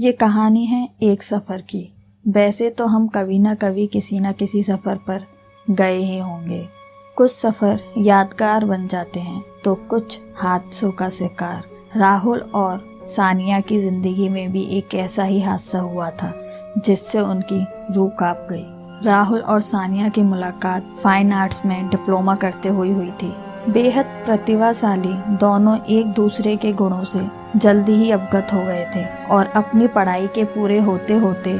ये कहानी है एक सफ़र की। वैसे तो हम कभी ना कभी किसी न किसी सफ़र पर गए ही होंगे। कुछ सफ़र यादगार बन जाते हैं तो कुछ हादसों का शिकार। राहुल और सानिया की ज़िंदगी में भी एक ऐसा ही हादसा हुआ था जिससे उनकी रूह कांप गई। राहुल और सानिया की मुलाकात फाइन आर्ट्स में डिप्लोमा करते हुई थी। बेहद प्रतिभाशाली दोनों एक दूसरे के गुणों से जल्दी ही अवगत हो गए थे और अपनी पढ़ाई के पूरे होते होते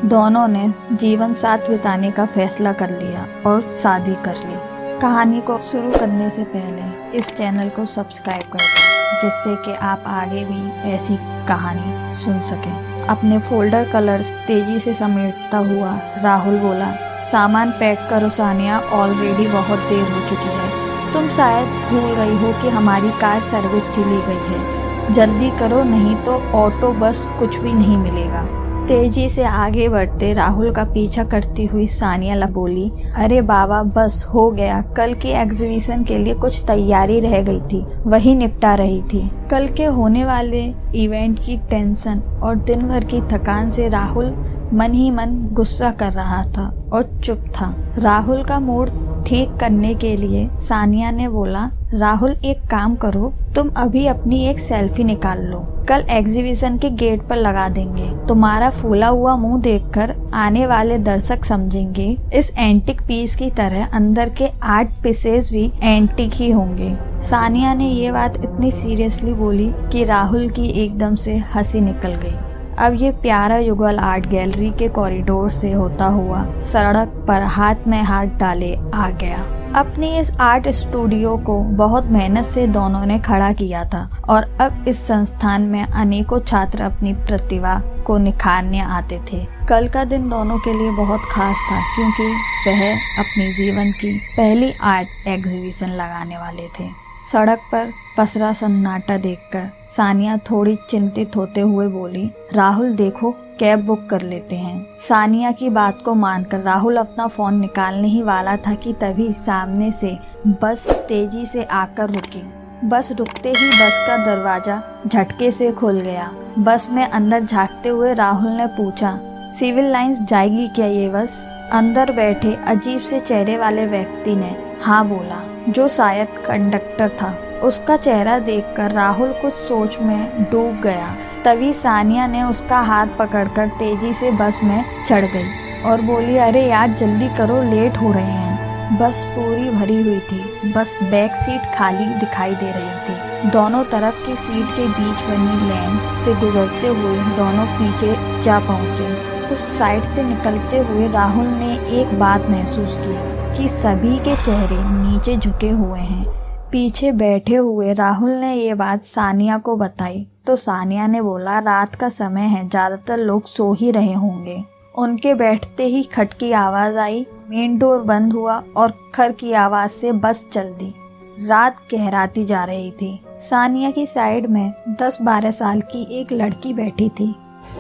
दोनों ने जीवन साथ बिताने का फैसला कर लिया और शादी कर ली। कहानी को शुरू करने से पहले इस चैनल को सब्सक्राइब कर दें जिससे कि आप आगे भी ऐसी कहानी सुन सकें। अपने फोल्डर कलर्स तेजी से समेटता हुआ राहुल बोला, सामान पैक करो सानिया, ऑलरेडी बहुत देर हो चुकी है। तुम शायद भूल गई हो कि हमारी कार सर्विस के लिए गई है। जल्दी करो नहीं तो ऑटो बस कुछ भी नहीं मिलेगा। तेजी से आगे बढ़ते राहुल का पीछा करती हुई सानिया बोली, अरे बाबा बस हो गया, कल की एग्जीबिशन के लिए कुछ तैयारी रह गई थी, वही निपटा रही थी। कल के होने वाले इवेंट की टेंशन और दिन भर की थकान से राहुल मन ही मन गुस्सा कर रहा था और चुप था। राहुल का मूड ठीक करने के लिए सानिया ने बोला, राहुल एक काम करो, तुम अभी अपनी एक सेल्फी निकाल लो, कल एग्जीबिशन के गेट पर लगा देंगे। तुम्हारा फूला हुआ मुंह देखकर आने वाले दर्शक समझेंगे इस एंटिक पीस की तरह अंदर के आर्ट पीसेस भी एंटिक ही होंगे। सानिया ने ये बात इतनी सीरियसली बोली कि राहुल की एकदम से हंसी निकल गई। अब ये प्यारा युगल आर्ट गैलरी के कॉरिडोर से होता हुआ सड़क पर हाथ में हाथ डाले आ गया। अपने इस आर्ट स्टूडियो को बहुत मेहनत से दोनों ने खड़ा किया था और अब इस संस्थान में अनेकों छात्र अपनी प्रतिभा को निखारने आते थे। कल का दिन दोनों के लिए बहुत खास था क्योंकि वह अपने जीवन की पहली आर्ट एग्जीबिशन लगाने वाले थे। सड़क पर पसरा सन्नाटा देखकर सानिया थोड़ी चिंतित होते हुए बोली, राहुल देखो कैब बुक कर लेते हैं। सानिया की बात को मानकर राहुल अपना फोन निकालने ही वाला था कि तभी सामने से बस तेजी से आकर रुकी। बस रुकते ही बस का दरवाजा झटके से खुल गया। बस में अंदर झांकते हुए राहुल ने पूछा, सिविल लाइंस जाएगी क्या ये बस? अंदर बैठे अजीब से चेहरे वाले व्यक्ति ने हाँ बोला, जो शायद कंडक्टर था। उसका चेहरा देखकर राहुल कुछ सोच में डूब गया। तभी सानिया ने उसका हाथ पकड़कर तेजी से बस में चढ़ गई और बोली, अरे यार जल्दी करो, लेट हो रहे हैं। बस पूरी भरी हुई थी, बस बैक सीट खाली दिखाई दे रही थी। दोनों तरफ की सीट के बीच बनी लेन से गुजरते हुए दोनों पीछे जा पहुंचे। उस साइड से निकलते हुए राहुल ने एक बात महसूस की कि सभी के चेहरे नीचे झुके हुए हैं। पीछे बैठे हुए राहुल ने ये बात सानिया को बताई तो सानिया ने बोला, रात का समय है, ज्यादातर लोग सो ही रहे होंगे। उनके बैठते ही खट की आवाज आई, मेन डोर बंद हुआ और खर की आवाज से बस चल दी। रात गहराती जा रही थी। सानिया की साइड में 10-12 साल की एक लड़की बैठी थी।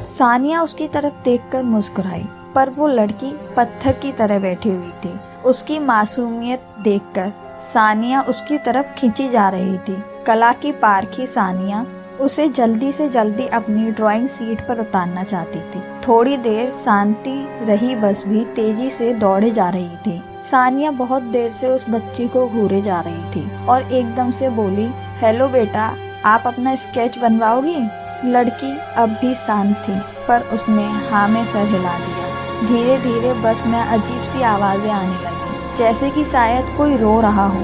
सानिया उसकी तरफ देखकर मुस्कुराई, पर वो लड़की पत्थर की तरह बैठी हुई थी। उसकी मासूमियत देखकर सानिया उसकी तरफ खींची जा रही थी। कला की पारखी सानिया उसे जल्दी से जल्दी अपनी ड्राइंग सीट पर उतारना चाहती थी। थोड़ी देर शांति रही, बस भी तेजी से दौड़े जा रही थी। सानिया बहुत देर से उस बच्ची को घूरे जा रही थी और एकदम से बोली, हेलो बेटा, आप अपना स्केच बनवाओगी? लड़की अब भी शांत थी, पर उसने हाँ में सर हिला दिया। धीरे धीरे बस में अजीब सी आवाजें आने लगी, जैसे कि शायद कोई रो रहा हो।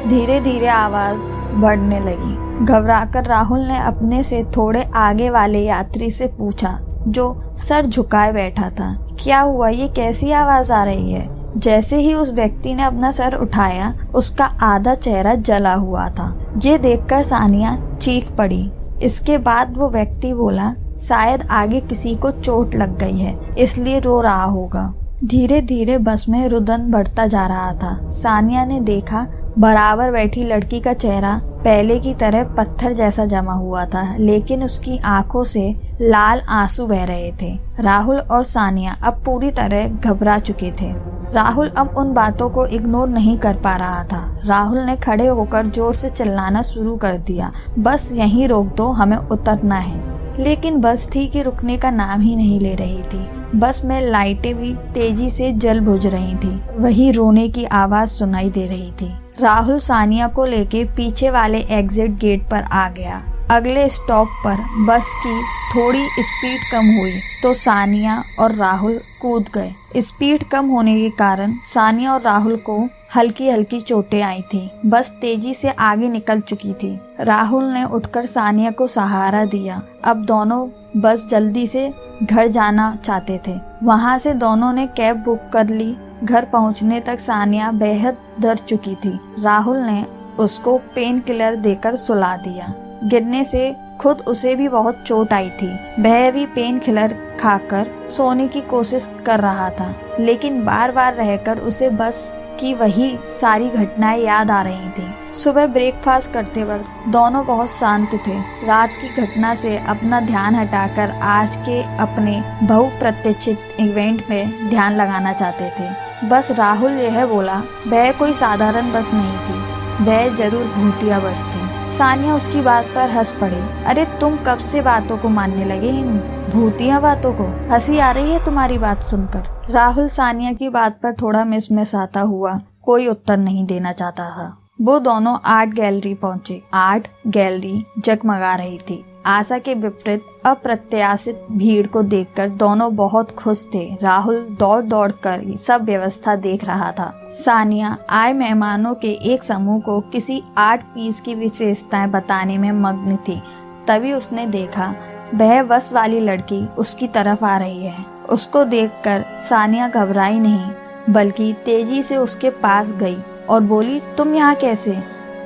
धीरे धीरे आवाज बढ़ने लगी। घबराकर राहुल ने अपने से थोड़े आगे वाले यात्री से पूछा, जो सर झुकाए बैठा था, क्या हुआ, ये कैसी आवाज आ रही है? जैसे ही उस व्यक्ति ने अपना सर उठाया, उसका आधा चेहरा जला हुआ था। ये देखकर सानिया चीख पड़ी। इसके बाद वो व्यक्ति बोला, शायद आगे किसी को चोट लग गई है, इसलिए रो रहा होगा। धीरे धीरे बस में रुदन बढ़ता जा रहा था। सानिया ने देखा बराबर बैठी लड़की का चेहरा पहले की तरह पत्थर जैसा जमा हुआ था, लेकिन उसकी आंखों से लाल आंसू बह रहे थे। राहुल और सानिया अब पूरी तरह घबरा चुके थे। राहुल अब उन बातों को इग्नोर नहीं कर पा रहा था। राहुल ने खड़े होकर जोर से चिल्लाना शुरू कर दिया, बस यहीं रोक दो, हमें उतरना है। लेकिन बस थी कि रुकने का नाम ही नहीं ले रही थी। बस में लाइटें भी तेजी से जल बुझ रही थी। वही रोने की आवाज सुनाई दे रही थी। राहुल सानिया को लेके पीछे वाले एग्जिट गेट पर आ गया। अगले स्टॉप पर बस की थोड़ी स्पीड कम हुई तो सानिया और राहुल कूद गए। स्पीड कम होने के कारण सानिया और राहुल को हल्की हल्की चोटें आई थी। बस तेजी से आगे निकल चुकी थी। राहुल ने उठकर सानिया को सहारा दिया। अब दोनों बस जल्दी से घर जाना चाहते थे। वहां से दोनों ने कैब बुक कर ली। घर पहुंचने तक सानिया बेहद डर चुकी थी। राहुल ने उसको पेन किलर देकर सुला दिया। गिरने से खुद उसे भी बहुत चोट आई थी। वह भी पेन किलर खाकर सोने की कोशिश कर रहा था, लेकिन बार बार रहकर उसे बस की वही सारी घटनाएं याद आ रही थी। सुबह ब्रेकफास्ट करते वक्त दोनों बहुत शांत थे। रात की घटना से अपना ध्यान हटाकर आज के अपने बहुप्रतीक्षित इवेंट में ध्यान लगाना चाहते थे। बस राहुल यह बोला, वह कोई साधारण बस नहीं थी, वह जरूर भूतिया बस थी। सानिया उसकी बात पर हंस पड़ी। अरे तुम कब से बातों को मानने लगे इन भूतिया बातों को? हंसी आ रही है तुम्हारी बात सुनकर। राहुल सानिया की बात पर थोड़ा मिसमिसाता हुआ कोई उत्तर नहीं देना चाहता था। वो दोनों आर्ट गैलरी पहुंचे। आर्ट गैलरी जगमगा रही थी। आशा के विपरीत अप्रत्याशित भीड़ को देखकर दोनों बहुत खुश थे। राहुल दौड़ दौड़ कर सब व्यवस्था देख रहा था। सानिया आए मेहमानों के एक समूह को किसी आर्ट पीस की विशेषताएं बताने में मग्न थी। तभी उसने देखा वह बस वाली लड़की उसकी तरफ आ रही है। उसको देखकर सानिया घबराई नहीं, बल्कि तेजी से उसके पास गई और बोली, तुम यहाँ कैसे?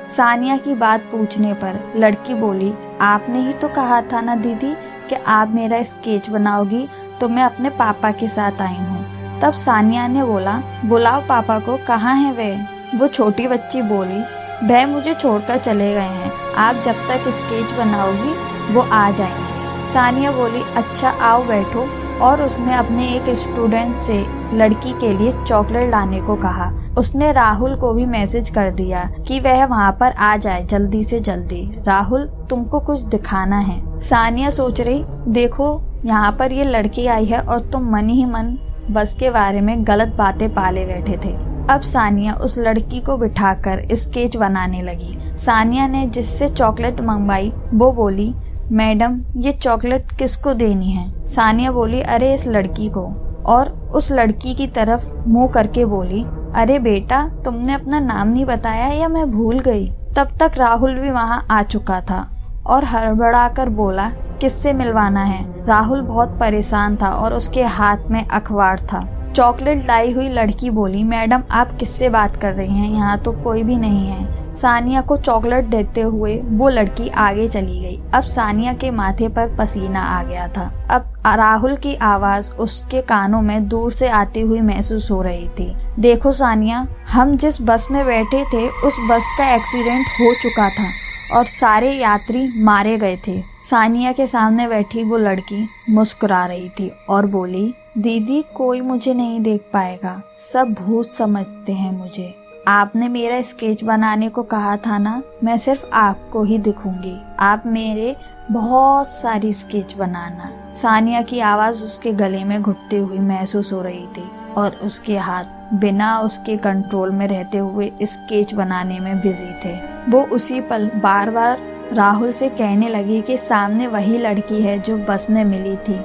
सानिया की बात पूछने पर लड़की बोली, आपने ही तो कहा था ना दीदी कि आप मेरा स्केच बनाओगी, तो मैं अपने पापा के साथ आई हूँ। तब सानिया ने बोला, बुलाओ पापा को, कहाँ है वे? वो छोटी बच्ची बोली, वह मुझे छोड़कर चले गए हैं, आप जब तक स्केच बनाओगी वो आ जाएंगे। सानिया बोली, अच्छा आओ बैठो, और उसने अपने एक स्टूडेंट से लड़की के लिए चॉकलेट लाने को कहा। उसने राहुल को भी मैसेज कर दिया कि वह वहाँ पर आ जाए जल्दी से जल्दी। राहुल, तुमको कुछ दिखाना है। सानिया सोच रही, देखो यहाँ पर ये लड़की आई है और तुम मन ही मन बस के बारे में गलत बातें पाले बैठे थे। अब सानिया उस लड़की को बिठाकर स्केच बनाने लगी। सानिया ने जिससे चॉकलेट मंगवाई वो बोली, मैडम ये चॉकलेट किसको देनी है? सानिया बोली, अरे इस लड़की को, और उस लड़की की तरफ मुंह करके बोली, अरे बेटा तुमने अपना नाम नहीं बताया या मैं भूल गई? तब तक राहुल भी वहां आ चुका था और हड़बड़ाकर बोला, किससे मिलवाना है? राहुल बहुत परेशान था और उसके हाथ में अखबार था। चॉकलेट लाई हुई लड़की बोली, मैडम आप किससे बात कर रही हैं? यहाँ तो कोई भी नहीं है। सानिया को चॉकलेट देते हुए वो लड़की आगे चली गई। अब सानिया के माथे पर पसीना आ गया था। अब राहुल की आवाज उसके कानों में दूर से आती हुई महसूस हो रही थी। देखो सानिया, हम जिस बस में बैठे थे उस बस का एक्सीडेंट हो चुका था और सारे यात्री मारे गए थे। सानिया के सामने बैठी वो लड़की मुस्कुरा रही थी और बोली, दीदी कोई मुझे नहीं देख पाएगा, सब भूत समझते हैं मुझे। आपने मेरा स्केच बनाने को कहा था ना, मैं सिर्फ आपको ही दिखूंगी, आप मेरे बहुत सारी स्केच बनाना। सानिया की आवाज उसके गले में घुटते हुए महसूस हो रही थी और उसके हाथ बिना उसके कंट्रोल में रहते हुए स्केच बनाने में बिजी थे। वो उसी पल बार बार राहुल से कहने लगी कि सामने वही लड़की है जो बस में मिली थी,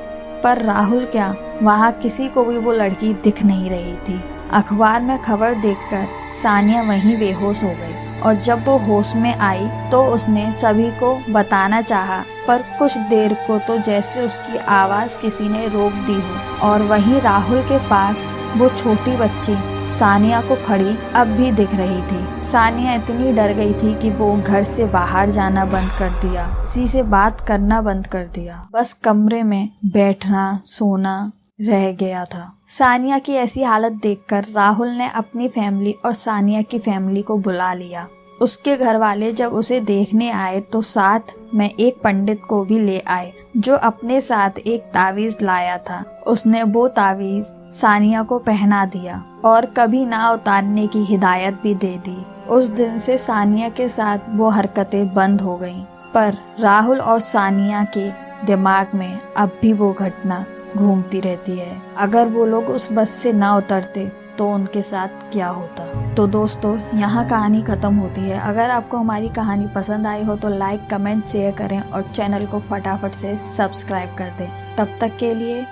पर राहुल क्या, वहाँ किसी को भी वो लड़की दिख नहीं रही थी। अखबार में खबर देखकर सानिया वहीं बेहोश हो गई और जब वो होश में आई तो उसने सभी को बताना चाहा, पर कुछ देर को तो जैसे उसकी आवाज किसी ने रोक दी हो। और वहीं राहुल के पास वो छोटी बच्ची सानिया को खड़ी अब भी दिख रही थी। सानिया इतनी डर गई थी कि वो घर से बाहर जाना बंद कर दिया, किसी से बात करना बंद कर दिया, बस कमरे में बैठना सोना रह गया था। सानिया की ऐसी हालत देखकर राहुल ने अपनी फैमिली और सानिया की फैमिली को बुला लिया। उसके घर वाले जब उसे देखने आए तो साथ में एक पंडित को भी ले आए जो अपने साथ एक तावीज लाया था। उसने वो तावीज सानिया को पहना दिया और कभी ना उतारने की हिदायत भी दे दी। उस दिन से सानिया के साथ वो हरकतें बंद हो गईं। पर राहुल और सानिया के दिमाग में अब भी वो घटना घूमती रहती है। अगर वो लोग उस बस से ना उतरते तो उनके साथ क्या होता। तो दोस्तों, यहाँ कहानी खत्म होती है। अगर आपको हमारी कहानी पसंद आई हो तो लाइक, कमेंट, शेयर करें और चैनल को फटाफट से सब्सक्राइब कर दें। तब तक के लिए